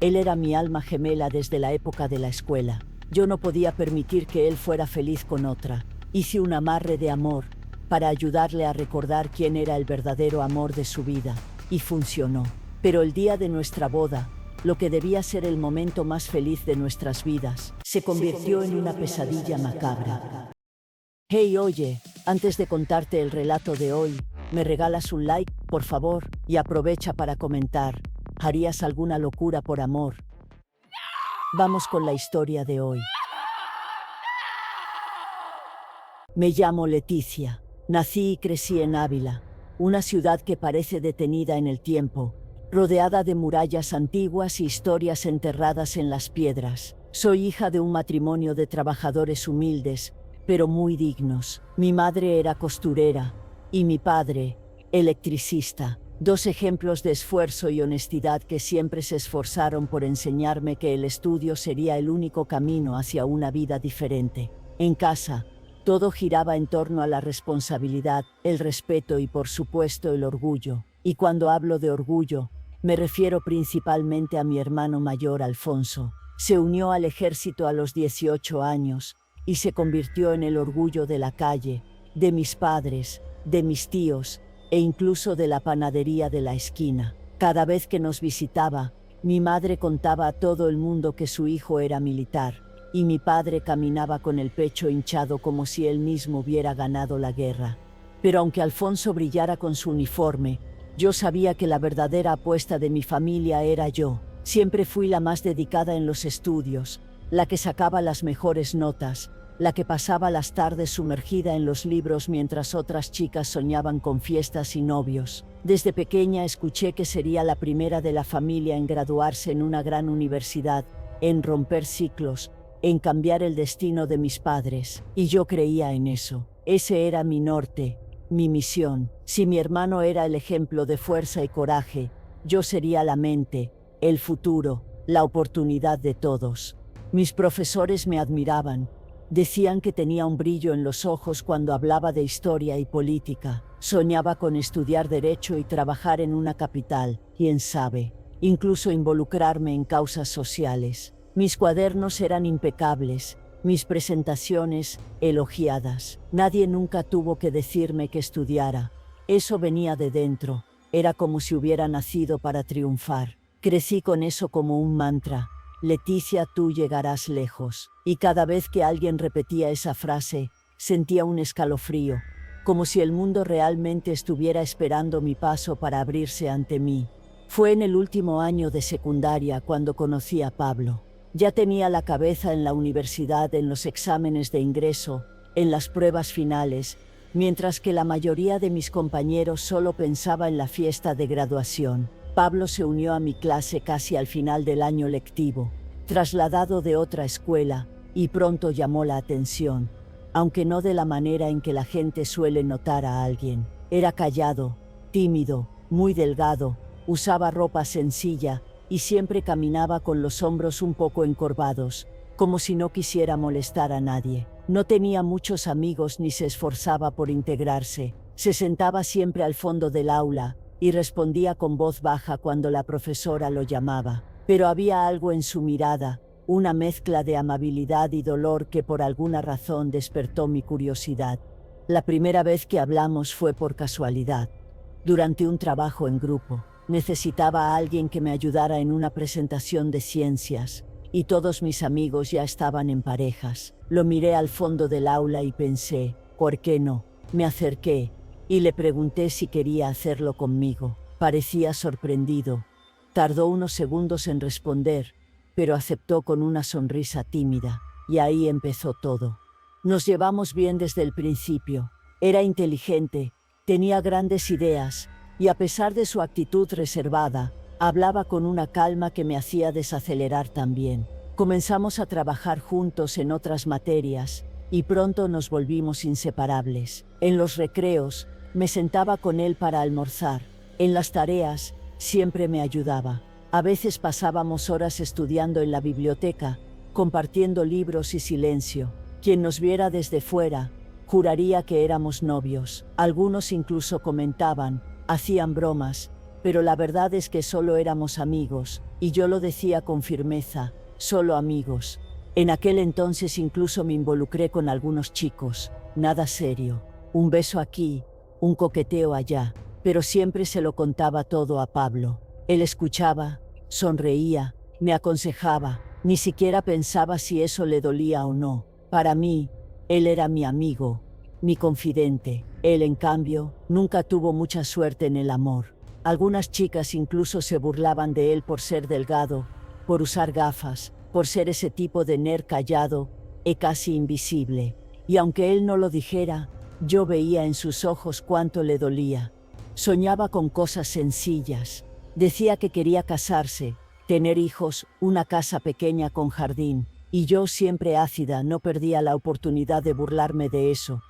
Él era mi alma gemela desde la época de la escuela. Yo no podía permitir que él fuera feliz con otra. Hice un amarre de amor para ayudarle a recordar quién era el verdadero amor de su vida, y funcionó. Pero el día de nuestra boda, lo que debía ser el momento más feliz de nuestras vidas, se convirtió en una pesadilla macabra. Hey, oye, antes de contarte el relato de hoy, ¿me regalas un like, por favor? Y aprovecha para comentar. ¿Harías alguna locura por amor? Vamos con la historia de hoy. Me llamo Leticia. Nací y crecí en Ávila, una ciudad que parece detenida en el tiempo, rodeada de murallas antiguas y historias enterradas en las piedras. Soy hija de un matrimonio de trabajadores humildes, pero muy dignos. Mi madre era costurera y mi padre, electricista. Dos ejemplos de esfuerzo y honestidad que siempre se esforzaron por enseñarme que el estudio sería el único camino hacia una vida diferente. En casa, todo giraba en torno a la responsabilidad, el respeto y, por supuesto, el orgullo. Y cuando hablo de orgullo, me refiero principalmente a mi hermano mayor, Alfonso. Se unió al ejército a los 18 años y se convirtió en el orgullo de la calle, de mis padres, de mis tíos e incluso de la panadería de la esquina. Cada vez que nos visitaba, mi madre contaba a todo el mundo que su hijo era militar, y mi padre caminaba con el pecho hinchado como si él mismo hubiera ganado la guerra. Pero aunque Alfonso brillara con su uniforme, yo sabía que la verdadera apuesta de mi familia era yo. Siempre fui la más dedicada en los estudios, la que sacaba las mejores notas, la que pasaba las tardes sumergida en los libros mientras otras chicas soñaban con fiestas y novios. Desde pequeña escuché que sería la primera de la familia en graduarse en una gran universidad, en romper ciclos, en cambiar el destino de mis padres, y yo creía en eso. Ese era mi norte, mi misión. Si mi hermano era el ejemplo de fuerza y coraje, yo sería la mente, el futuro, la oportunidad de todos. Mis profesores me admiraban. Decían que tenía un brillo en los ojos cuando hablaba de historia y política. Soñaba con estudiar derecho y trabajar en una capital, quién sabe, incluso involucrarme en causas sociales. Mis cuadernos eran impecables, mis presentaciones elogiadas. Nadie nunca tuvo que decirme que estudiara. Eso venía de dentro, era como si hubiera nacido para triunfar. Crecí con eso como un mantra. Leticia, tú llegarás lejos. Y cada vez que alguien repetía esa frase, sentía un escalofrío, como si el mundo realmente estuviera esperando mi paso para abrirse ante mí. Fue en el último año de secundaria cuando conocí a Pablo. Ya tenía la cabeza en la universidad, en los exámenes de ingreso, en las pruebas finales, mientras que la mayoría de mis compañeros solo pensaba en la fiesta de graduación. Pablo se unió a mi clase casi al final del año lectivo, trasladado de otra escuela, y pronto llamó la atención, aunque no de la manera en que la gente suele notar a alguien. Era callado, tímido, muy delgado, usaba ropa sencilla y siempre caminaba con los hombros un poco encorvados, como si no quisiera molestar a nadie. No tenía muchos amigos ni se esforzaba por integrarse. Se sentaba siempre al fondo del aula y respondía con voz baja cuando la profesora lo llamaba. Pero había algo en su mirada, una mezcla de amabilidad y dolor que por alguna razón despertó mi curiosidad. La primera vez que hablamos fue por casualidad, durante un trabajo en grupo. Necesitaba a alguien que me ayudara en una presentación de ciencias, y todos mis amigos ya estaban en parejas. Lo miré al fondo del aula y pensé, ¿por qué no? Me acerqué y le pregunté si quería hacerlo conmigo. Parecía sorprendido. Tardó unos segundos en responder, pero aceptó con una sonrisa tímida, y ahí empezó todo. Nos llevamos bien desde el principio. Era inteligente, tenía grandes ideas, y a pesar de su actitud reservada, hablaba con una calma que me hacía desacelerar también. Comenzamos a trabajar juntos en otras materias, y pronto nos volvimos inseparables. En los recreos, me sentaba con él para almorzar. En las tareas, siempre me ayudaba. A veces pasábamos horas estudiando en la biblioteca, compartiendo libros y silencio. Quien nos viera desde fuera, juraría que éramos novios. Algunos incluso comentaban, hacían bromas, pero la verdad es que solo éramos amigos, y yo lo decía con firmeza, solo amigos. En aquel entonces incluso me involucré con algunos chicos, nada serio, un beso aquí, un coqueteo allá, pero siempre se lo contaba todo a Pablo. Él escuchaba, sonreía, me aconsejaba, ni siquiera pensaba si eso le dolía o no. Para mí, él era mi amigo, mi confidente. Él, en cambio, nunca tuvo mucha suerte en el amor. Algunas chicas incluso se burlaban de él por ser delgado, por usar gafas, por ser ese tipo de nerd callado y casi invisible. Y aunque él no lo dijera, yo veía en sus ojos cuánto le dolía. Soñaba con cosas sencillas. Decía que quería casarse, tener hijos, una casa pequeña con jardín. Y yo, siempre ácida, no perdía la oportunidad de burlarme de eso.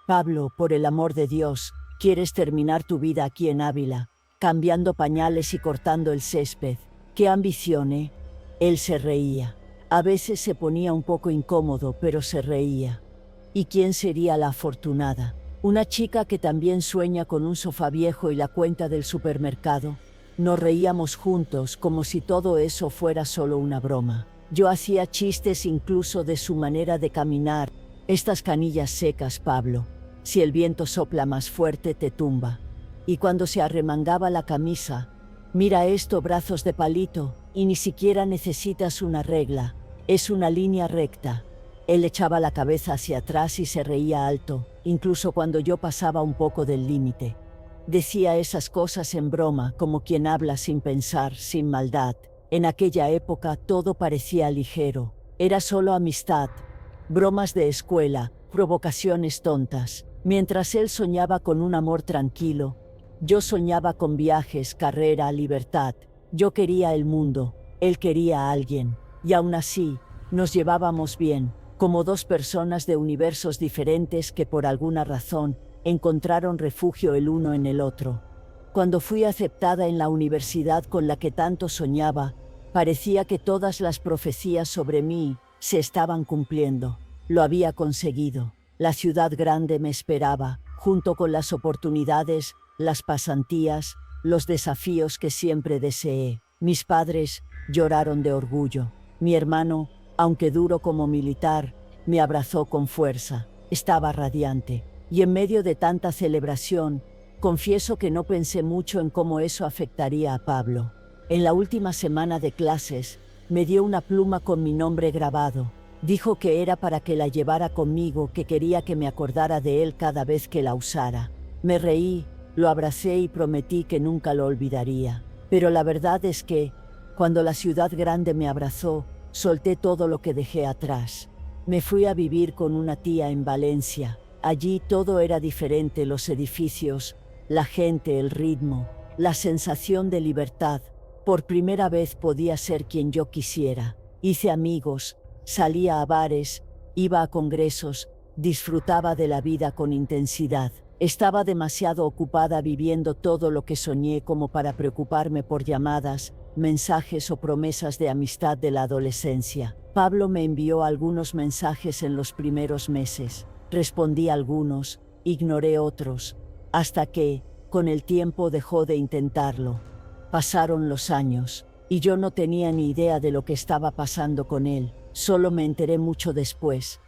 Pablo, por el amor de Dios, ¿quieres terminar tu vida aquí en Ávila, cambiando pañales y cortando el césped? ¡Qué ambición, eh! Él se reía. A veces se ponía un poco incómodo, pero se reía. ¿Y quién sería la afortunada? ¿Una chica que también sueña con un sofá viejo y la cuenta del supermercado? Nos reíamos juntos como si todo eso fuera solo una broma. Yo hacía chistes incluso de su manera de caminar. Estas canillas secas, Pablo. Si el viento sopla más fuerte te tumba. Y cuando se arremangaba la camisa, mira esto, brazos de palito, y ni siquiera necesitas una regla, es una línea recta. Él echaba la cabeza hacia atrás y se reía alto, incluso cuando yo pasaba un poco del límite. Decía esas cosas en broma, como quien habla sin pensar, sin maldad. En aquella época todo parecía ligero, era solo amistad, bromas de escuela, provocaciones tontas. Mientras él soñaba con un amor tranquilo, yo soñaba con viajes, carrera, libertad. Yo quería el mundo, él quería a alguien, y aún así, nos llevábamos bien, como dos personas de universos diferentes que por alguna razón encontraron refugio el uno en el otro. Cuando fui aceptada en la universidad con la que tanto soñaba, parecía que todas las profecías sobre mí se estaban cumpliendo. Lo había conseguido. La ciudad grande me esperaba, junto con las oportunidades, las pasantías, los desafíos que siempre deseé. Mis padres lloraron de orgullo. Mi hermano, aunque duro como militar, me abrazó con fuerza. Estaba radiante. Y en medio de tanta celebración, confieso que no pensé mucho en cómo eso afectaría a Pablo. En la última semana de clases, me dio una pluma con mi nombre grabado. Dijo que era para que la llevara conmigo, que quería que me acordara de él cada vez que la usara. Me reí, lo abracé y prometí que nunca lo olvidaría. Pero la verdad es que, cuando la ciudad grande me abrazó, solté todo lo que dejé atrás. Me fui a vivir con una tía en Valencia. Allí todo era diferente, los edificios, la gente, el ritmo, la sensación de libertad. Por primera vez podía ser quien yo quisiera. Hice amigos, salía a bares, iba a congresos, disfrutaba de la vida con intensidad. Estaba demasiado ocupada viviendo todo lo que soñé como para preocuparme por llamadas, mensajes o promesas de amistad de la adolescencia. Pablo me envió algunos mensajes en los primeros meses. Respondí algunos, ignoré otros, hasta que, con el tiempo, dejó de intentarlo. Pasaron los años, y yo no tenía ni idea de lo que estaba pasando con él. Solo me enteré mucho después,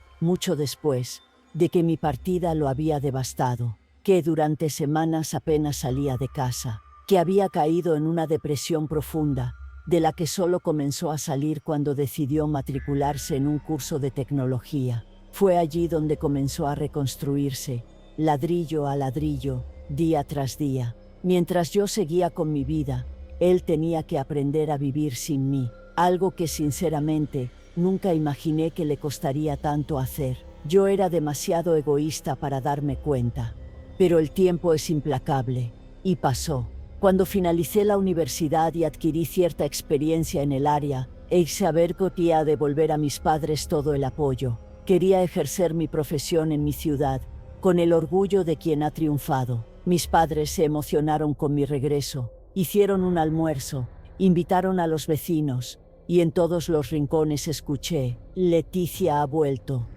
de que mi partida lo había devastado, que durante semanas apenas salía de casa, que había caído en una depresión profunda, de la que solo comenzó a salir cuando decidió matricularse en un curso de tecnología. Fue allí donde comenzó a reconstruirse, ladrillo a ladrillo, día tras día. Mientras yo seguía con mi vida, él tenía que aprender a vivir sin mí, algo que sinceramente nunca imaginé que le costaría tanto hacer. Yo era demasiado egoísta para darme cuenta. Pero el tiempo es implacable, y pasó. Cuando finalicé la universidad y adquirí cierta experiencia en el área, hice saber que quería devolver a mis padres todo el apoyo. Quería ejercer mi profesión en mi ciudad, con el orgullo de quien ha triunfado. Mis padres se emocionaron con mi regreso, hicieron un almuerzo, invitaron a los vecinos, y en todos los rincones escuché: Leticia ha vuelto.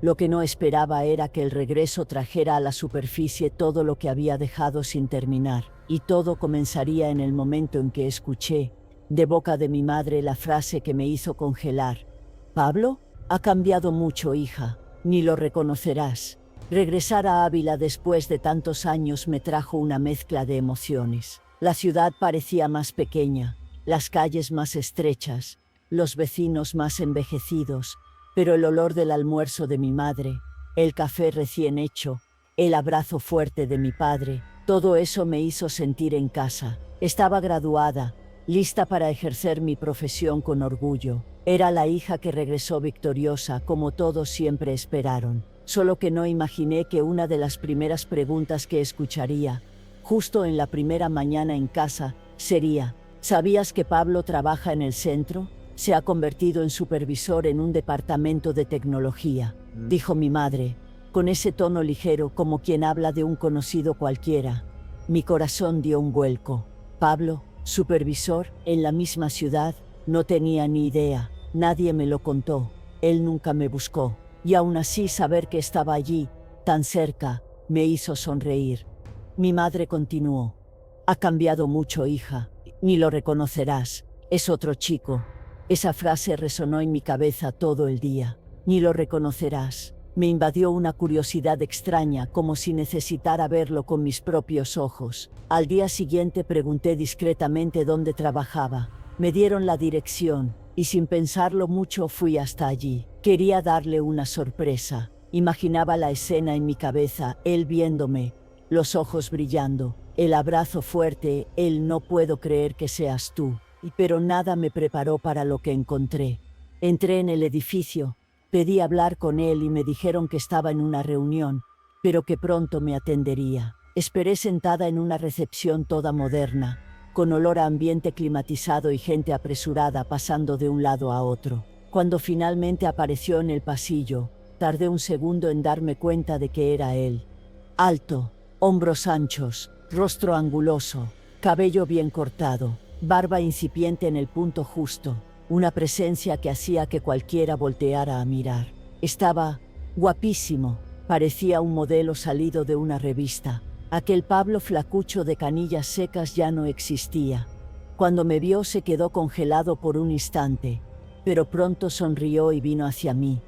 Lo que no esperaba era que el regreso trajera a la superficie todo lo que había dejado sin terminar. y todo comenzaría en el momento en que escuché, de boca de mi madre, la frase que me hizo congelar. «Pablo, ha cambiado mucho, hija, ni lo reconocerás». Regresar a Ávila después de tantos años me trajo una mezcla de emociones. La ciudad parecía más pequeña, las calles más estrechas, los vecinos más envejecidos, pero el olor del almuerzo de mi madre, el café recién hecho, el abrazo fuerte de mi padre, todo eso me hizo sentir en casa. Estaba graduada, lista para ejercer mi profesión con orgullo. Era la hija que regresó victoriosa, como todos siempre esperaron. Solo que no imaginé que una de las primeras preguntas que escucharía, justo en la primera mañana en casa, sería: ¿sabías que Pablo trabaja en el centro? Se ha convertido en supervisor en un departamento de tecnología, dijo mi madre, con ese tono ligero como quien habla de un conocido cualquiera. Mi corazón dio un vuelco. Pablo, supervisor, en la misma ciudad, no tenía ni idea, nadie me lo contó, él nunca me buscó. Y aún así saber que estaba allí, tan cerca, me hizo sonreír. Mi madre continuó: ha cambiado mucho, hija, ni lo reconocerás, es otro chico. Esa frase resonó en mi cabeza todo el día. Ni lo reconocerás. Me invadió una curiosidad extraña, como si necesitara verlo con mis propios ojos. Al día siguiente pregunté discretamente dónde trabajaba. Me dieron la dirección, y sin pensarlo mucho fui hasta allí. Quería darle una sorpresa. Imaginaba la escena en mi cabeza, él viéndome, los ojos brillando, el abrazo fuerte, el «no puedo creer que seas tú». Pero nada me preparó para lo que encontré. Entré en el edificio, pedí hablar con él y me dijeron que estaba en una reunión, pero que pronto me atendería. Esperé sentada en una recepción toda moderna, con olor a ambiente climatizado y gente apresurada pasando de un lado a otro. Cuando finalmente apareció en el pasillo, tardé un segundo en darme cuenta de que era él. Alto, hombros anchos, rostro anguloso, cabello bien cortado, barba incipiente en el punto justo, una presencia que hacía que cualquiera volteara a mirar. Estaba guapísimo, parecía un modelo salido de una revista. Aquel Pablo flacucho de canillas secas ya no existía. Cuando me vio se quedó congelado por un instante, pero pronto sonrió y vino hacia mí.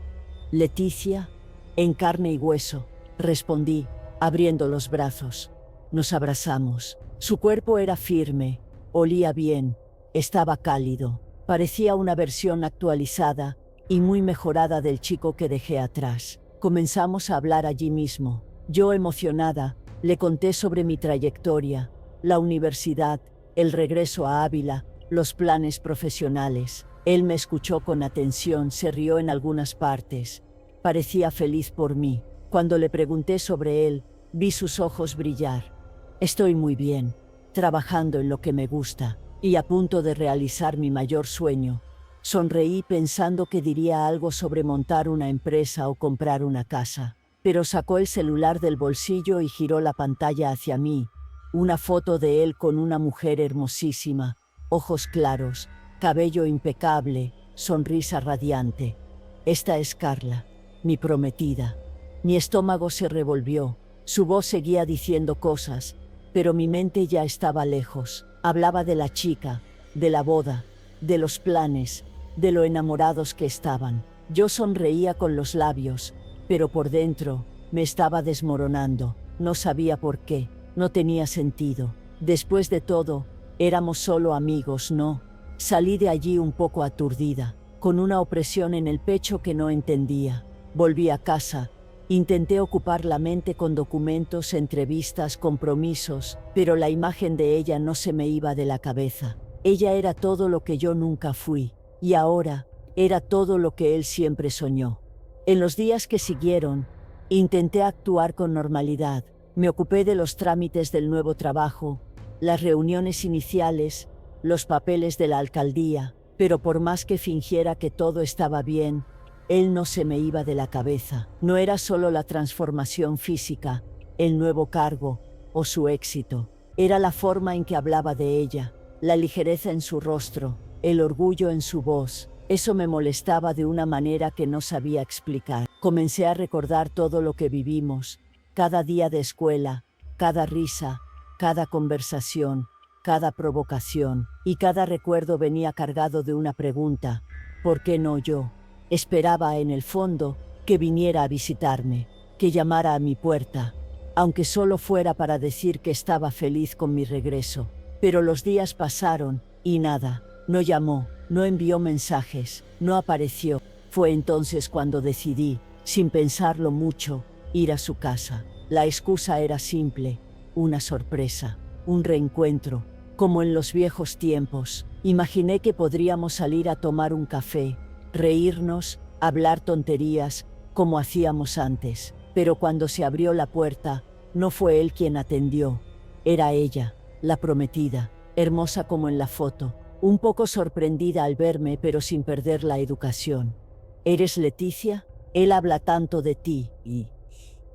«Leticia», en carne y hueso, respondí, abriendo los brazos. Nos abrazamos. Su cuerpo era firme, olía bien, estaba cálido. Parecía una versión actualizada y muy mejorada del chico que dejé atrás. Comenzamos a hablar allí mismo. Yo, emocionada, le conté sobre mi trayectoria, la universidad, el regreso a Ávila, los planes profesionales. Él me escuchó con atención, se rió en algunas partes. Parecía feliz por mí. Cuando le pregunté sobre él, vi sus ojos brillar. Estoy muy bien, trabajando en lo que me gusta y a punto de realizar mi mayor sueño. Sonreí pensando que diría algo sobre montar una empresa o comprar una casa, pero sacó el celular del bolsillo y giró la pantalla hacia mí. Una foto de él con una mujer hermosísima, ojos claros, cabello impecable, sonrisa radiante. Esta es Carla, mi prometida. Mi estómago se revolvió. Su voz seguía diciendo cosas, pero mi mente ya estaba lejos. Hablaba de la chica, de la boda, de los planes, de lo enamorados que estaban. Yo sonreía con los labios, pero por dentro me estaba desmoronando. No sabía por qué, no tenía sentido. Después de todo, éramos solo amigos, ¿no? Salí de allí un poco aturdida, con una opresión en el pecho que no entendía. Volví a casa. Intenté ocupar la mente con documentos, entrevistas, compromisos, pero la imagen de ella no se me iba de la cabeza. Ella era todo lo que yo nunca fui, y ahora era todo lo que él siempre soñó. En los días que siguieron, intenté actuar con normalidad. Me ocupé de los trámites del nuevo trabajo, las reuniones iniciales, los papeles de la alcaldía, pero por más que fingiera que todo estaba bien, él no se me iba de la cabeza. No era solo la transformación física, el nuevo cargo o su éxito. Era la forma en que hablaba de ella, la ligereza en su rostro, el orgullo en su voz. Eso me molestaba de una manera que no sabía explicar. Comencé a recordar todo lo que vivimos, cada día de escuela, cada risa, cada conversación, cada provocación y cada recuerdo venía cargado de una pregunta: ¿por qué no yo? Esperaba en el fondo que viniera a visitarme, que llamara a mi puerta, aunque solo fuera para decir que estaba feliz con mi regreso. Pero los días pasaron y nada, no llamó, no envió mensajes, no apareció. Fue entonces cuando decidí, sin pensarlo mucho, ir a su casa. La excusa era simple: una sorpresa, un reencuentro, como en los viejos tiempos. Imaginé que podríamos salir a tomar un café, reírnos, hablar tonterías, como hacíamos antes. Pero cuando se abrió la puerta, no fue él quien atendió. Era ella, la prometida, hermosa como en la foto, un poco sorprendida al verme pero sin perder la educación. ¿Eres Leticia? Él habla tanto de ti,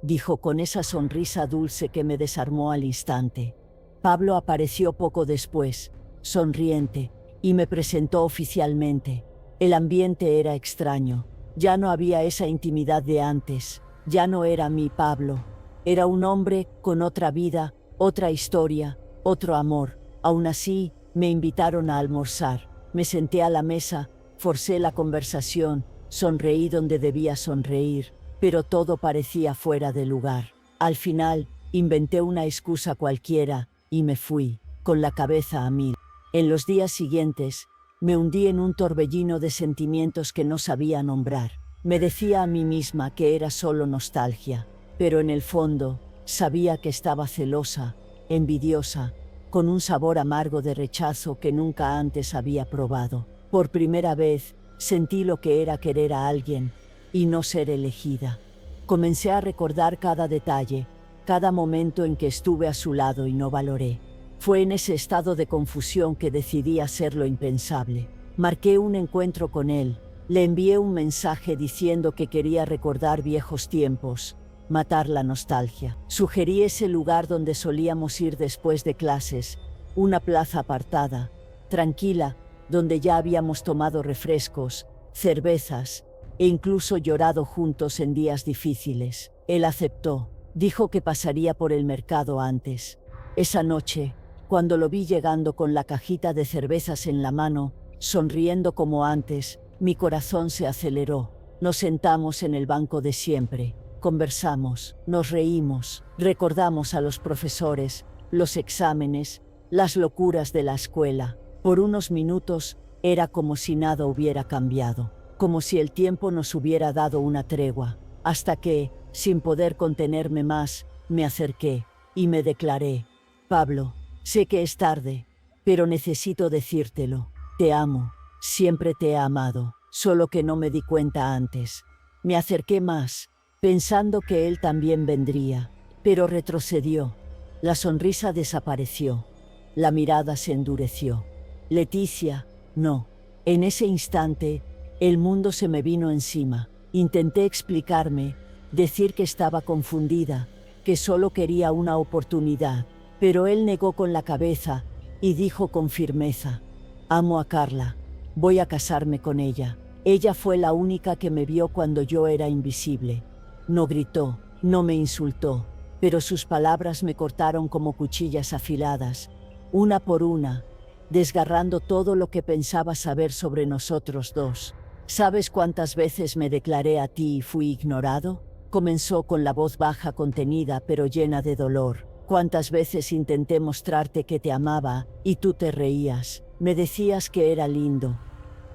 dijo con esa sonrisa dulce que me desarmó al instante. Pablo apareció poco después, sonriente, y me presentó oficialmente. El ambiente era extraño, ya no había esa intimidad de antes, ya no era mi Pablo. Era un hombre con otra vida, otra historia, otro amor. Aún así, me invitaron a almorzar. Me senté a la mesa, forcé la conversación, sonreí donde debía sonreír, pero todo parecía fuera de lugar. Al final, inventé una excusa cualquiera y me fui, con la cabeza a mil. En los días siguientes, me hundí en un torbellino de sentimientos que no sabía nombrar. Me decía a mí misma que era solo nostalgia, pero en el fondo, sabía que estaba celosa, envidiosa, con un sabor amargo de rechazo que nunca antes había probado. Por primera vez, sentí lo que era querer a alguien y no ser elegida. Comencé a recordar cada detalle, cada momento en que estuve a su lado y no valoré. Fue en ese estado de confusión que decidí hacer lo impensable. Marqué un encuentro con él, le envié un mensaje diciendo que quería recordar viejos tiempos, matar la nostalgia. Sugerí ese lugar donde solíamos ir después de clases, una plaza apartada, tranquila, donde ya habíamos tomado refrescos, cervezas e incluso llorado juntos en días difíciles. Él aceptó, dijo que pasaría por el mercado antes. Esa noche, cuando lo vi llegando con la cajita de cervezas en la mano, sonriendo como antes, mi corazón se aceleró. Nos sentamos en el banco de siempre, conversamos, nos reímos, recordamos a los profesores, los exámenes, las locuras de la escuela. Por unos minutos, era como si nada hubiera cambiado, como si el tiempo nos hubiera dado una tregua, hasta que, sin poder contenerme más, me acerqué y me declaré: Pablo, sé que es tarde, pero necesito decírtelo. Te amo, siempre te he amado, solo que no me di cuenta antes. Me acerqué más, pensando que él también vendría, pero retrocedió. La sonrisa desapareció, la mirada se endureció. Leticia, no. En ese instante, el mundo se me vino encima. Intenté explicarme, decir que estaba confundida, que solo quería una oportunidad, pero él negó con la cabeza y dijo con firmeza: amo a Carla, voy a casarme con ella. Ella fue la única que me vio cuando yo era invisible. No gritó, no me insultó, pero sus palabras me cortaron como cuchillas afiladas, una por una, desgarrando todo lo que pensaba saber sobre nosotros dos. ¿Sabes cuántas veces me declaré a ti y fui ignorado? Comenzó con la voz baja, contenida, pero llena de dolor. ¿Cuántas veces intenté mostrarte que te amaba y tú te reías? Me decías que era lindo.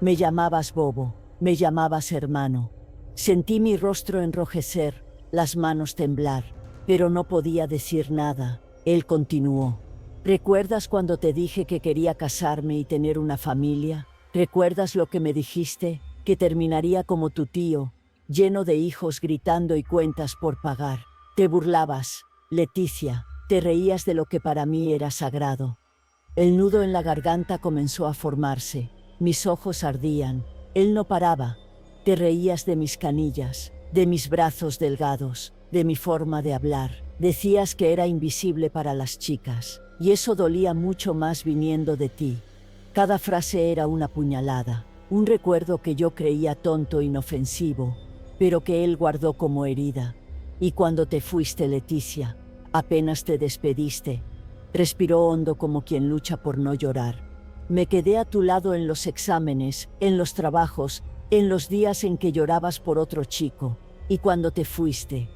Me llamabas bobo, me llamabas hermano. Sentí mi rostro enrojecer, las manos temblar, pero no podía decir nada. Él continuó: ¿recuerdas cuando te dije que quería casarme y tener una familia? ¿Recuerdas lo que me dijiste? Que terminaría como tu tío, lleno de hijos gritando y cuentas por pagar. Te burlabas, Leticia, te reías de lo que para mí era sagrado. El nudo en la garganta comenzó a formarse, mis ojos ardían. Él no paraba. Te reías de mis canillas, de mis brazos delgados, de mi forma de hablar. Decías que era invisible para las chicas, y eso dolía mucho más viniendo de ti. Cada frase era una puñalada, un recuerdo que yo creía tonto, inofensivo, pero que él guardó como herida. Y cuando te fuiste, Leticia, apenas te despediste, Respiró hondo como quien lucha por no llorar. Me quedé a tu lado en los exámenes, en los trabajos, en los días en que llorabas por otro chico. Y cuando te fuiste,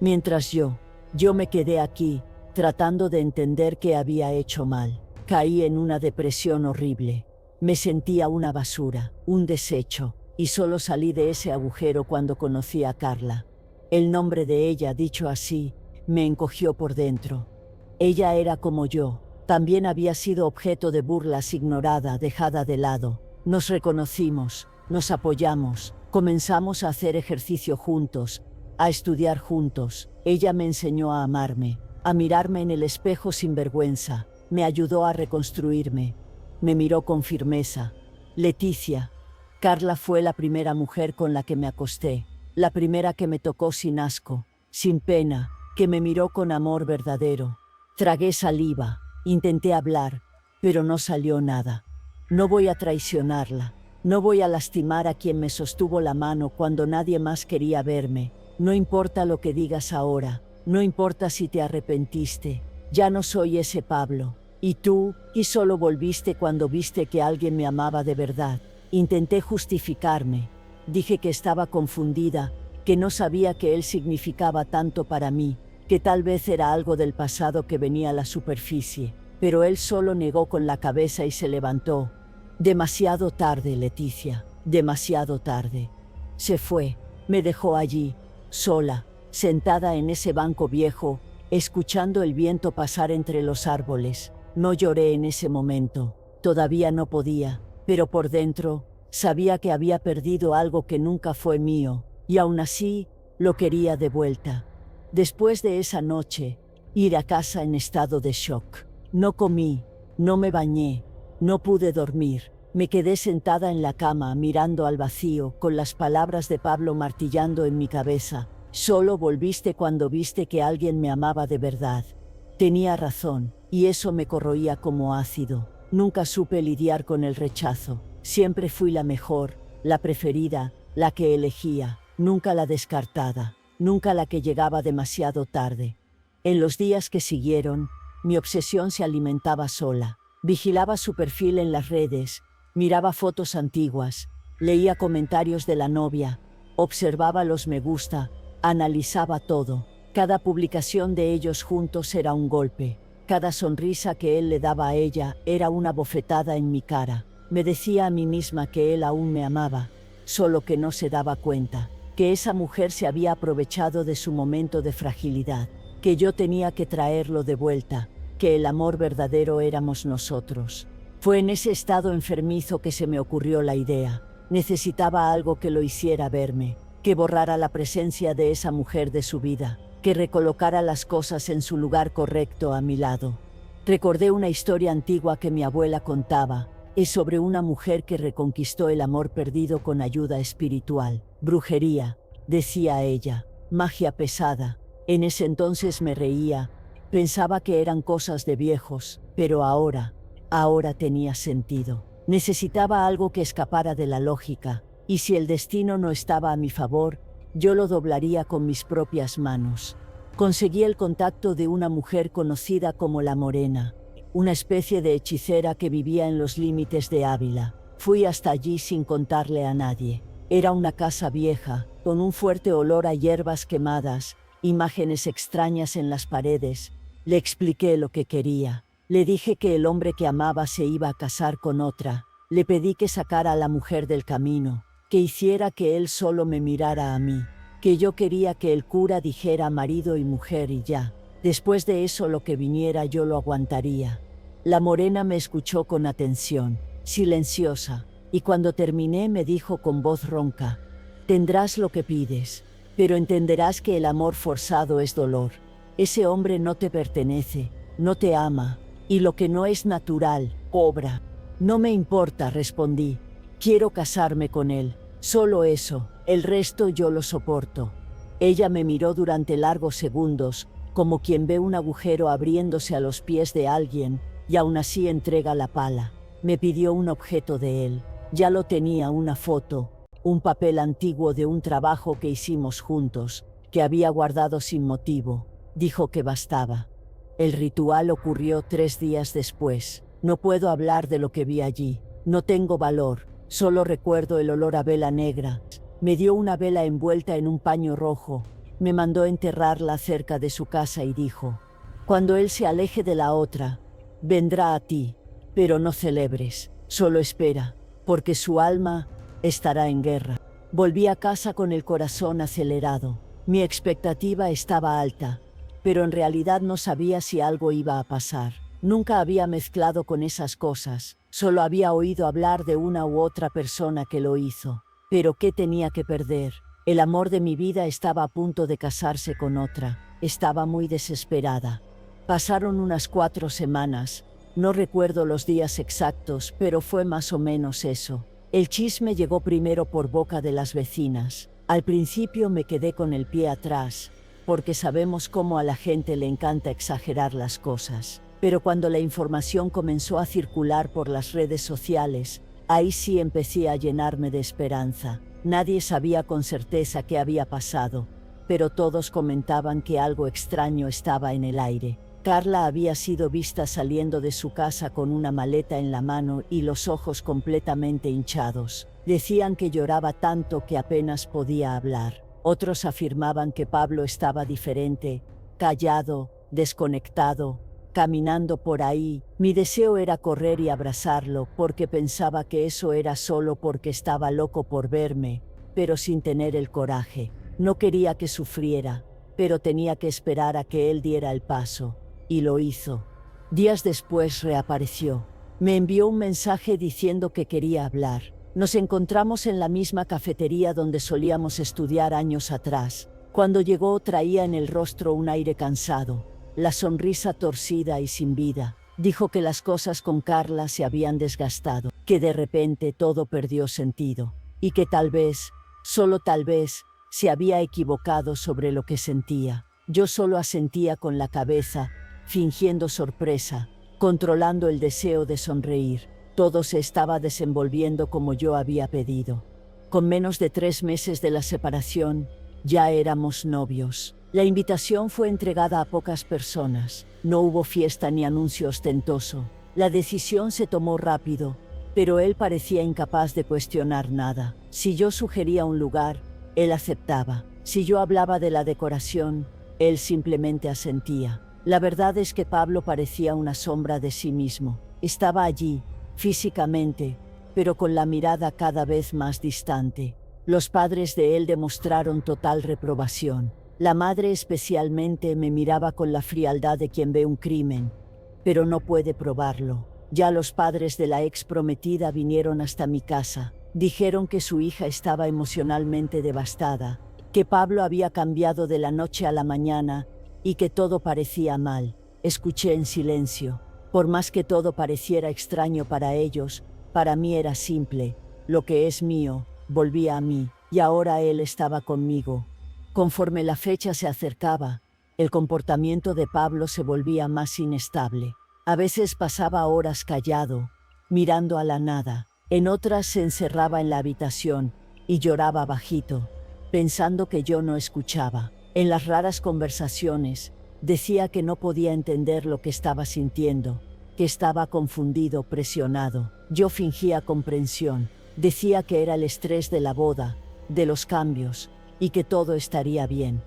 mientras yo me quedé aquí, tratando de entender qué había hecho mal. Caí en una depresión horrible. Me sentía una basura, un desecho, y solo salí de ese agujero cuando conocí a Carla. El nombre de ella, dicho así, me encogió por dentro. Ella era como yo, también había sido objeto de burlas, ignorada, dejada de lado. Nos reconocimos, nos apoyamos, comenzamos a hacer ejercicio juntos, a estudiar juntos. Ella me enseñó a amarme, a mirarme en el espejo sin vergüenza, me ayudó a reconstruirme. Me miró con firmeza. Leticia. Carla fue la primera mujer con la que me acosté, la primera que me tocó sin asco, sin pena, que me miró con amor verdadero. Tragué saliva, intenté hablar, pero no salió nada. No voy a traicionarla, no voy a lastimar a quien me sostuvo la mano cuando nadie más quería verme. No importa lo que digas ahora, no importa si te arrepentiste, ya no soy ese Pablo. Y tú, y solo volviste cuando viste que alguien me amaba de verdad. Intenté justificarme. Dije que estaba confundida, que no sabía que él significaba tanto para mí, que tal vez era algo del pasado que venía a la superficie. Pero él solo negó con la cabeza y se levantó. Demasiado tarde, Leticia, demasiado tarde. Se fue, me dejó allí, sola, sentada en ese banco viejo, escuchando el viento pasar entre los árboles. No lloré en ese momento, todavía no podía, pero por dentro, sabía que había perdido algo que nunca fue mío, y aún así, lo quería de vuelta. Después de esa noche, ir a casa en estado de shock. No comí, no me bañé, no pude dormir. Me quedé sentada en la cama mirando al vacío, con las palabras de Pablo martillando en mi cabeza. Solo volviste cuando viste que alguien me amaba de verdad. Tenía razón, y eso me corroía como ácido. Nunca supe lidiar con el rechazo. Siempre fui la mejor, la preferida, la que elegía, nunca la descartada, nunca la que llegaba demasiado tarde. En los días que siguieron, mi obsesión se alimentaba sola. Vigilaba su perfil en las redes, miraba fotos antiguas, leía comentarios de la novia, observaba los me gusta, analizaba todo. Cada publicación de ellos juntos era un golpe. Cada sonrisa que él le daba a ella era una bofetada en mi cara. Me decía a mí misma que él aún me amaba, solo que no se daba cuenta, que esa mujer se había aprovechado de su momento de fragilidad, que yo tenía que traerlo de vuelta, que el amor verdadero éramos nosotros. Fue en ese estado enfermizo que se me ocurrió la idea. Necesitaba algo que lo hiciera verme, que borrara la presencia de esa mujer de su vida, que recolocara las cosas en su lugar correcto a mi lado. Recordé una historia antigua que mi abuela contaba. Es sobre una mujer que reconquistó el amor perdido con ayuda espiritual. Brujería, decía ella, magia pesada. En ese entonces me reía, pensaba que eran cosas de viejos, pero ahora tenía sentido. Necesitaba algo que escapara de la lógica, y si el destino no estaba a mi favor, yo lo doblaría con mis propias manos. Conseguí el contacto de una mujer conocida como la Morena, una especie de hechicera que vivía en los límites de Ávila. Fui hasta allí sin contarle a nadie. Era una casa vieja, con un fuerte olor a hierbas quemadas, imágenes extrañas en las paredes. Le expliqué lo que quería. Le dije que el hombre que amaba se iba a casar con otra. Le pedí que sacara a la mujer del camino, que hiciera que él solo me mirara a mí, que yo quería que el cura dijera marido y mujer y ya. Después de eso lo que viniera yo lo aguantaría. La Morena me escuchó con atención, silenciosa, y cuando terminé me dijo con voz ronca: tendrás lo que pides, pero entenderás que el amor forzado es dolor. Ese hombre no te pertenece, no te ama, y lo que no es natural, obra. No me importa, respondí. Quiero casarme con él, solo eso, el resto yo lo soporto. Ella me miró durante largos segundos, como quien ve un agujero abriéndose a los pies de alguien, y aún así entrega la pala. Me pidió un objeto de él. Ya lo tenía, una foto, un papel antiguo de un trabajo que hicimos juntos, que había guardado sin motivo. Dijo que bastaba. El ritual ocurrió 3 días después. No puedo hablar de lo que vi allí. No tengo valor. Solo recuerdo el olor a vela negra. Me dio una vela envuelta en un paño rojo. Me mandó enterrarla cerca de su casa y dijo: cuando él se aleje de la otra, vendrá a ti, pero no celebres, solo espera, porque su alma estará en guerra. Volví a casa con el corazón acelerado. Mi expectativa estaba alta, pero en realidad no sabía si algo iba a pasar. Nunca había mezclado con esas cosas, solo había oído hablar de una u otra persona que lo hizo. Pero ¿qué tenía que perder? El amor de mi vida estaba a punto de casarse con otra. Estaba muy desesperada. Pasaron unas 4 semanas. No recuerdo los días exactos, pero fue más o menos eso. El chisme llegó primero por boca de las vecinas. Al principio me quedé con el pie atrás, porque sabemos cómo a la gente le encanta exagerar las cosas. Pero cuando la información comenzó a circular por las redes sociales, ahí sí empecé a llenarme de esperanza. Nadie sabía con certeza qué había pasado, pero todos comentaban que algo extraño estaba en el aire. Carla había sido vista saliendo de su casa con una maleta en la mano y los ojos completamente hinchados. Decían que lloraba tanto que apenas podía hablar. Otros afirmaban que Pablo estaba diferente, callado, desconectado, caminando por ahí. Mi deseo era correr y abrazarlo, porque pensaba que eso era solo porque estaba loco por verme, pero sin tener el coraje. No quería que sufriera, pero tenía que esperar a que él diera el paso. Y lo hizo. Días después reapareció. Me envió un mensaje diciendo que quería hablar. Nos encontramos en la misma cafetería donde solíamos estudiar años atrás. Cuando llegó traía en el rostro un aire cansado, la sonrisa torcida y sin vida. Dijo que las cosas con Carla se habían desgastado, que de repente todo perdió sentido, y que tal vez, solo tal vez, se había equivocado sobre lo que sentía. Yo solo asentía con la cabeza, fingiendo sorpresa, controlando el deseo de sonreír. Todo se estaba desenvolviendo como yo había pedido. Con menos de 3 meses de la separación, ya éramos novios. La invitación fue entregada a pocas personas. No hubo fiesta ni anuncio ostentoso. La decisión se tomó rápido, pero él parecía incapaz de cuestionar nada. Si yo sugería un lugar, él aceptaba. Si yo hablaba de la decoración, él simplemente asentía. La verdad es que Pablo parecía una sombra de sí mismo. Estaba allí, físicamente, pero con la mirada cada vez más distante. Los padres de él demostraron total reprobación. La madre especialmente me miraba con la frialdad de quien ve un crimen, pero no puede probarlo. Ya los padres de la ex prometida vinieron hasta mi casa. Dijeron que su hija estaba emocionalmente devastada, que Pablo había cambiado de la noche a la mañana y que todo parecía mal. Escuché en silencio. Por más que todo pareciera extraño para ellos, para mí era simple. Lo que es mío, volvía a mí, y ahora él estaba conmigo. Conforme la fecha se acercaba, el comportamiento de Pablo se volvía más inestable. A veces pasaba horas callado, mirando a la nada. En otras se encerraba en la habitación y lloraba bajito, pensando que yo no escuchaba. En las raras conversaciones, decía que no podía entender lo que estaba sintiendo, que estaba confundido, presionado. Yo fingía comprensión. Decía que era el estrés de la boda, de los cambios, y que todo estaría bien.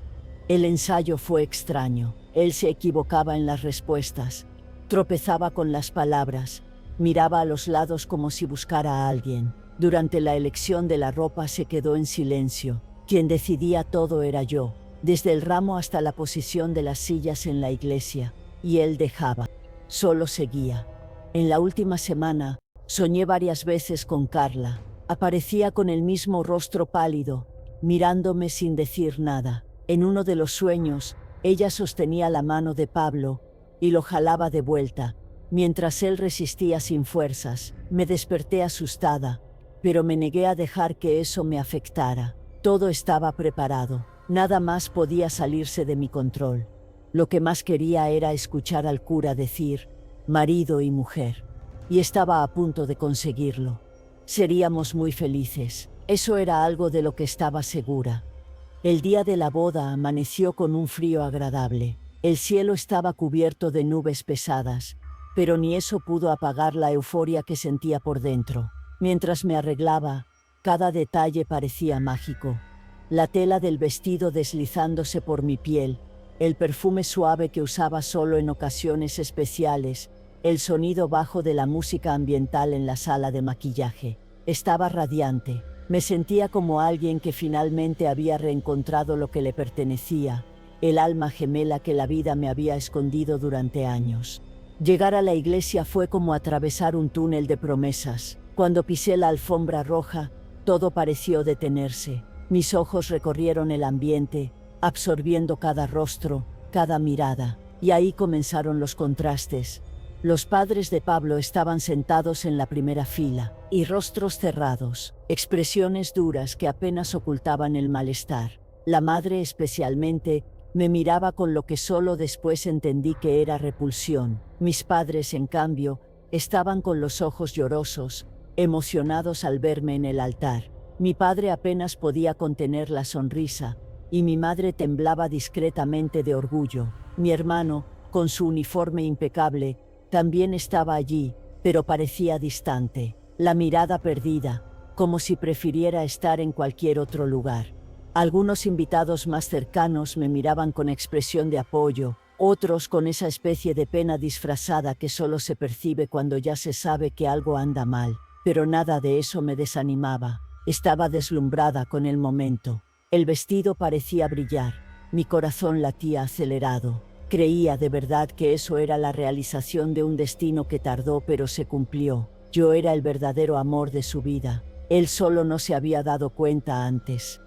El ensayo fue extraño. Él se equivocaba en las respuestas, tropezaba con las palabras, miraba a los lados como si buscara a alguien. Durante la elección de la ropa se quedó en silencio. Quien decidía todo era yo, desde el ramo hasta la posición de las sillas en la iglesia, y él dejaba. Solo seguía. En la última semana, soñé varias veces con Carla. Aparecía con el mismo rostro pálido, mirándome sin decir nada. En uno de los sueños, ella sostenía la mano de Pablo y lo jalaba de vuelta, mientras él resistía sin fuerzas. Me desperté asustada, pero me negué a dejar que eso me afectara. Todo estaba preparado. Nada más podía salirse de mi control. Lo que más quería era escuchar al cura decir marido y mujer. Y estaba a punto de conseguirlo. Seríamos muy felices. Eso era algo de lo que estaba segura. El día de la boda amaneció con un frío agradable. El cielo estaba cubierto de nubes pesadas, pero ni eso pudo apagar la euforia que sentía por dentro. Mientras me arreglaba, cada detalle parecía mágico. La tela del vestido deslizándose por mi piel, el perfume suave que usaba solo en ocasiones especiales, el sonido bajo de la música ambiental en la sala de maquillaje. Estaba radiante. Me sentía como alguien que finalmente había reencontrado lo que le pertenecía, el alma gemela que la vida me había escondido durante años. Llegar a la iglesia fue como atravesar un túnel de promesas. Cuando pisé la alfombra roja, todo pareció detenerse. Mis ojos recorrieron el ambiente, absorbiendo cada rostro, cada mirada. Y ahí comenzaron los contrastes. Los padres de Pablo estaban sentados en la primera fila, y rostros cerrados, expresiones duras que apenas ocultaban el malestar. La madre especialmente me miraba con lo que solo después entendí que era repulsión. Mis padres, en cambio, estaban con los ojos llorosos, emocionados al verme en el altar. Mi padre apenas podía contener la sonrisa, y mi madre temblaba discretamente de orgullo. Mi hermano, con su uniforme impecable, también estaba allí, pero parecía distante, la mirada perdida, como si prefiriera estar en cualquier otro lugar. Algunos invitados más cercanos me miraban con expresión de apoyo, otros con esa especie de pena disfrazada que solo se percibe cuando ya se sabe que algo anda mal, pero nada de eso me desanimaba. Estaba deslumbrada con el momento. El vestido parecía brillar, mi corazón latía acelerado. Creía de verdad que eso era la realización de un destino que tardó pero se cumplió. Yo era el verdadero amor de su vida. Él solo no se había dado cuenta antes.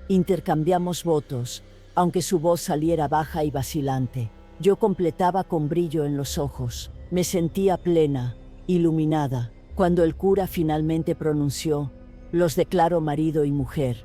Intercambiamos votos, aunque su voz saliera baja y vacilante. Yo completaba con brillo en los ojos. Me sentía plena, iluminada. Cuando el cura finalmente pronunció, los declaro marido y mujer,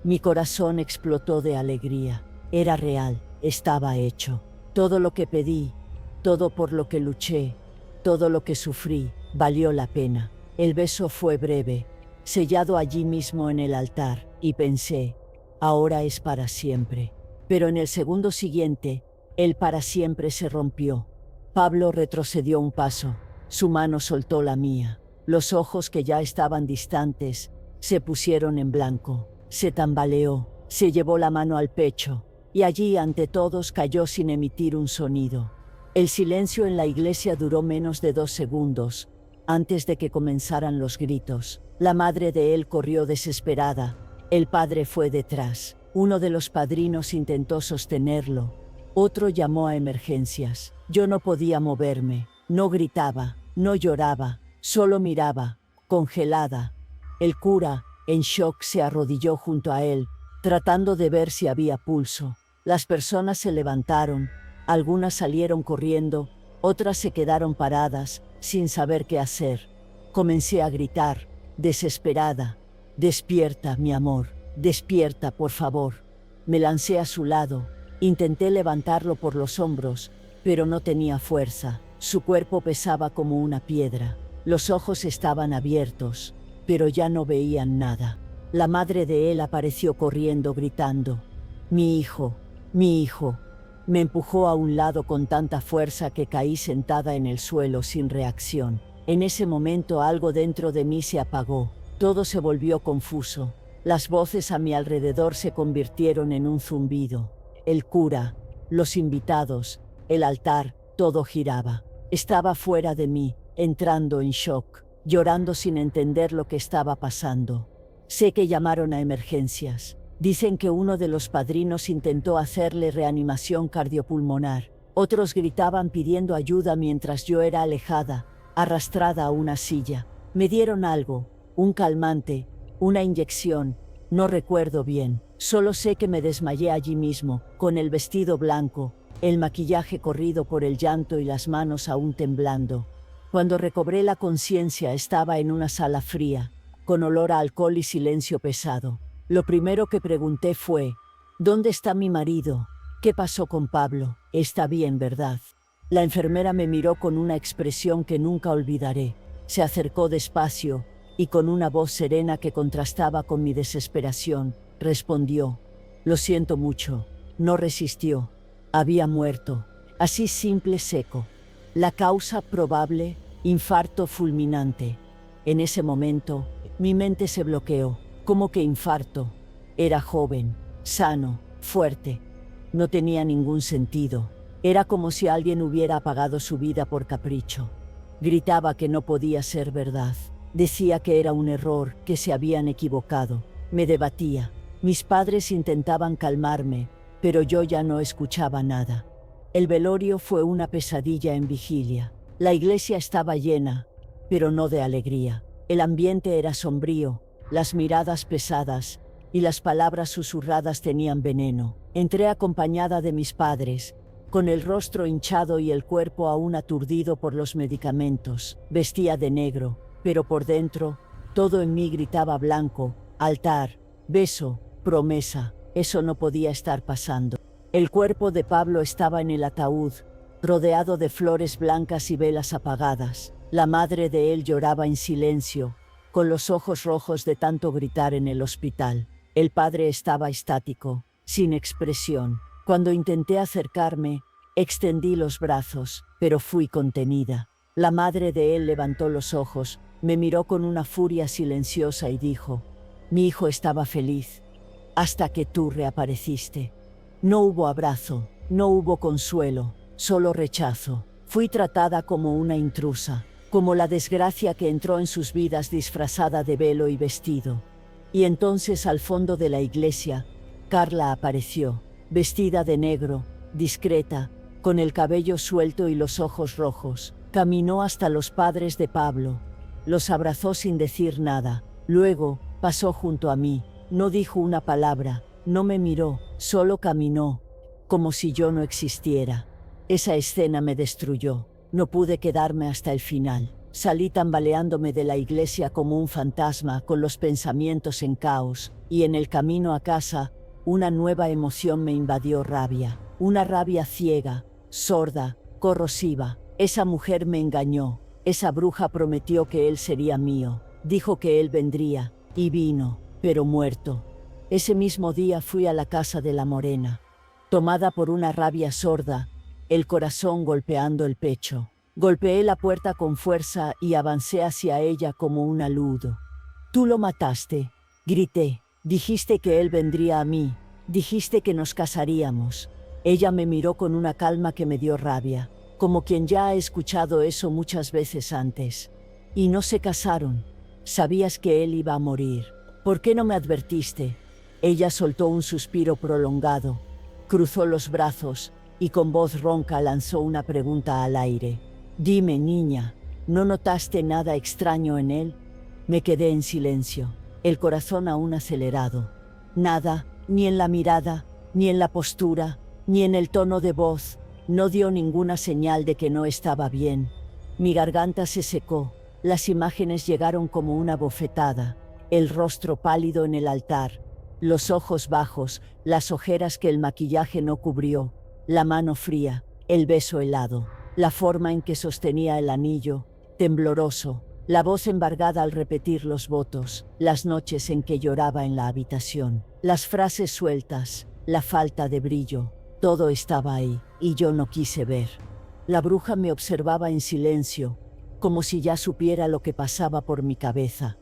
mi corazón explotó de alegría. Era real, estaba hecho. Todo lo que pedí, todo por lo que luché, todo lo que sufrí, valió la pena. El beso fue breve, sellado allí mismo en el altar, y pensé, ahora es para siempre. Pero en el segundo siguiente, el para siempre se rompió. Pablo retrocedió un paso, su mano soltó la mía. Los ojos que ya estaban distantes, se pusieron en blanco. Se tambaleó, se llevó la mano al pecho, y allí ante todos cayó sin emitir un sonido. El silencio en la iglesia duró menos de 2 segundos, antes de que comenzaran los gritos. La madre de él corrió desesperada, el padre fue detrás. Uno de los padrinos intentó sostenerlo, otro llamó a emergencias. Yo no podía moverme, no gritaba, no lloraba, solo miraba, congelada. El cura, en shock, se arrodilló junto a él, tratando de ver si había pulso. Las personas se levantaron, algunas salieron corriendo, otras se quedaron paradas, sin saber qué hacer. Comencé a gritar, desesperada, despierta, mi amor, despierta, por favor. Me lancé a su lado, intenté levantarlo por los hombros, pero no tenía fuerza. Su cuerpo pesaba como una piedra. Los ojos estaban abiertos, pero ya no veían nada. La madre de él apareció corriendo gritando, mi hijo, mi hijo. Me empujó a un lado con tanta fuerza que caí sentada en el suelo sin reacción. En ese momento algo dentro de mí se apagó, todo se volvió confuso. Las voces a mi alrededor se convirtieron en un zumbido. El cura, los invitados, el altar, todo giraba. Estaba fuera de mí, entrando en shock, llorando sin entender lo que estaba pasando. Sé que llamaron a emergencias. Dicen que uno de los padrinos intentó hacerle reanimación cardiopulmonar. Otros gritaban pidiendo ayuda mientras yo era alejada, arrastrada a una silla. Me dieron algo, un calmante, una inyección, no recuerdo bien. Solo sé que me desmayé allí mismo, con el vestido blanco, el maquillaje corrido por el llanto y las manos aún temblando. Cuando recobré la conciencia estaba en una sala fría, con olor a alcohol y silencio pesado. Lo primero que pregunté fue, ¿dónde está mi marido? ¿Qué pasó con Pablo? Está bien, ¿verdad? La enfermera me miró con una expresión que nunca olvidaré. Se acercó despacio, y con una voz serena que contrastaba con mi desesperación, respondió, lo siento mucho. No resistió. Había muerto, así simple, seco. La causa probable, infarto fulminante. En ese momento, mi mente se bloqueó. ¿Cómo que infarto? Era joven, sano, fuerte. No tenía ningún sentido. Era como si alguien hubiera apagado su vida por capricho. Gritaba que no podía ser verdad. Decía que era un error, que se habían equivocado. Me debatía. Mis padres intentaban calmarme, pero yo ya no escuchaba nada. El velorio fue una pesadilla en vigilia. La iglesia estaba llena, pero no de alegría. El ambiente era sombrío, las miradas pesadas y las palabras susurradas tenían veneno. Entré acompañada de mis padres, con el rostro hinchado y el cuerpo aún aturdido por los medicamentos. Vestía de negro, pero por dentro, todo en mí gritaba blanco, altar, beso, promesa. Eso no podía estar pasando. El cuerpo de Pablo estaba en el ataúd, rodeado de flores blancas y velas apagadas. La madre de él lloraba en silencio, con los ojos rojos de tanto gritar en el hospital. El padre estaba estático, sin expresión. Cuando intenté acercarme, extendí los brazos, pero fui contenida. La madre de él levantó los ojos, me miró con una furia silenciosa y dijo: «Mi hijo estaba feliz, hasta que tú reapareciste». No hubo abrazo, no hubo consuelo, solo rechazo. Fui tratada como una intrusa, como la desgracia que entró en sus vidas disfrazada de velo y vestido. Y entonces al fondo de la iglesia, Carla apareció, vestida de negro, discreta, con el cabello suelto y los ojos rojos. Caminó hasta los padres de Pablo, los abrazó sin decir nada. Luego, pasó junto a mí, no dijo una palabra, no me miró, solo caminó, como si yo no existiera. Esa escena me destruyó. No pude quedarme hasta el final. Salí tambaleándome de la iglesia como un fantasma, con los pensamientos en caos, y en el camino a casa, una nueva emoción me invadió: rabia. Una rabia ciega, sorda, corrosiva. Esa mujer me engañó. Esa bruja prometió que él sería mío. Dijo que él vendría, y vino, pero muerto. Ese mismo día fui a la casa de la morena, tomada por una rabia sorda, el corazón golpeando el pecho. Golpeé la puerta con fuerza y avancé hacia ella como un aludo. «Tú lo mataste», grité. «Dijiste que él vendría a mí, dijiste que nos casaríamos». Ella me miró con una calma que me dio rabia, como quien ya ha escuchado eso muchas veces antes. «Y no se casaron. Sabías que él iba a morir. ¿Por qué no me advertiste?». Ella soltó un suspiro prolongado, cruzó los brazos y con voz ronca lanzó una pregunta al aire. «Dime, niña, ¿no notaste nada extraño en él?». Me quedé en silencio, el corazón aún acelerado. Nada, ni en la mirada, ni en la postura, ni en el tono de voz. No dio ninguna señal de que no estaba bien. Mi garganta se secó, las imágenes llegaron como una bofetada. El rostro pálido en el altar, los ojos bajos, las ojeras que el maquillaje no cubrió, la mano fría, el beso helado, la forma en que sostenía el anillo, tembloroso, la voz embargada al repetir los votos, las noches en que lloraba en la habitación, las frases sueltas, la falta de brillo, todo estaba ahí, y yo no quise ver. La bruja me observaba en silencio, como si ya supiera lo que pasaba por mi cabeza.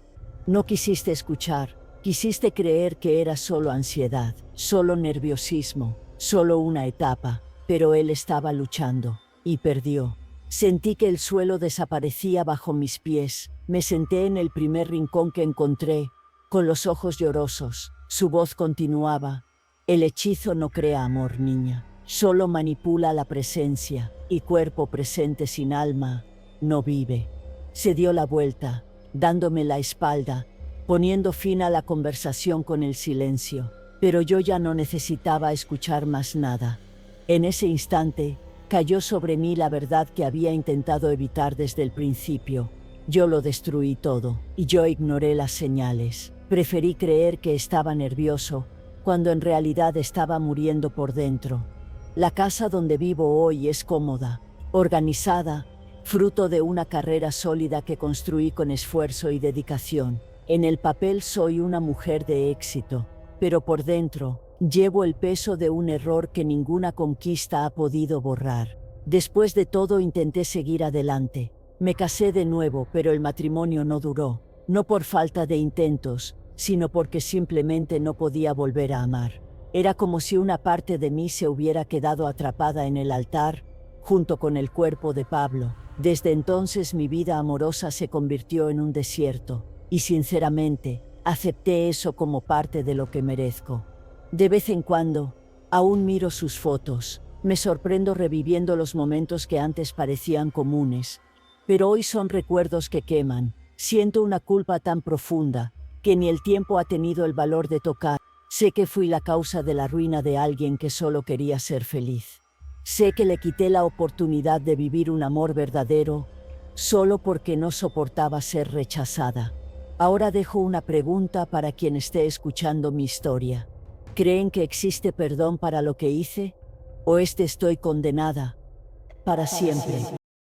No quisiste escuchar. Quisiste creer que era solo ansiedad, solo nerviosismo, solo una etapa, pero él estaba luchando, y perdió. Sentí que el suelo desaparecía bajo mis pies. Me senté en el primer rincón que encontré, con los ojos llorosos. Su voz continuaba: «El hechizo no crea amor, niña, solo manipula la presencia, y cuerpo presente sin alma no vive». Se dio la vuelta, dándome la espalda, poniendo fin a la conversación con el silencio. Pero yo ya no necesitaba escuchar más nada. En ese instante, cayó sobre mí la verdad que había intentado evitar desde el principio. Yo lo destruí todo, y yo ignoré las señales. Preferí creer que estaba nervioso, cuando en realidad estaba muriendo por dentro. La casa donde vivo hoy es cómoda, organizada, fruto de una carrera sólida que construí con esfuerzo y dedicación. En el papel soy una mujer de éxito, pero por dentro Llevo el peso de un error que ninguna conquista ha podido borrar. Después de todo intenté seguir adelante. Me casé de nuevo, pero el matrimonio no duró. No por falta de intentos, sino porque simplemente no podía volver a amar. Era como si una parte de mí se hubiera quedado atrapada en el altar, junto con el cuerpo de Pablo. Desde entonces mi vida amorosa se convirtió en un desierto, y sinceramente, acepté eso como parte de lo que merezco. De vez en cuando, aún miro sus fotos. Me sorprendo reviviendo los momentos que antes parecían comunes. Pero hoy son recuerdos que queman. Siento una culpa tan profunda, que ni el tiempo ha tenido el valor de tocar. Sé que fui la causa de la ruina de alguien que solo quería ser feliz. Sé que le quité la oportunidad de vivir un amor verdadero, solo porque no soportaba ser rechazada. Ahora dejo una pregunta para quien esté escuchando mi historia. ¿Creen que existe perdón para lo que hice? ¿O estoy condenada para siempre?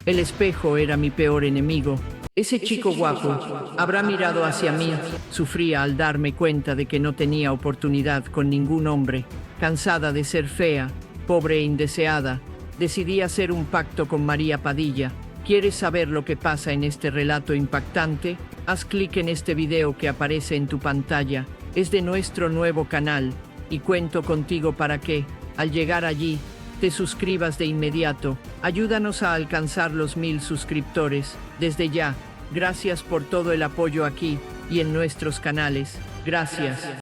El espejo era mi peor enemigo. Ese chico guapo habrá mirado hacia mí. Sufría al darme cuenta de que no tenía oportunidad con ningún hombre. Cansada de ser fea, pobre e indeseada, decidí hacer un pacto con María Padilla. ¿Quieres saber lo que pasa en este relato impactante? Haz clic en este video que aparece en tu pantalla. Es de nuestro nuevo canal y cuento contigo para que, al llegar allí, te suscribas de inmediato. Ayúdanos a alcanzar los 1000 suscriptores. Desde ya, gracias por todo el apoyo aquí y en nuestros canales. Gracias.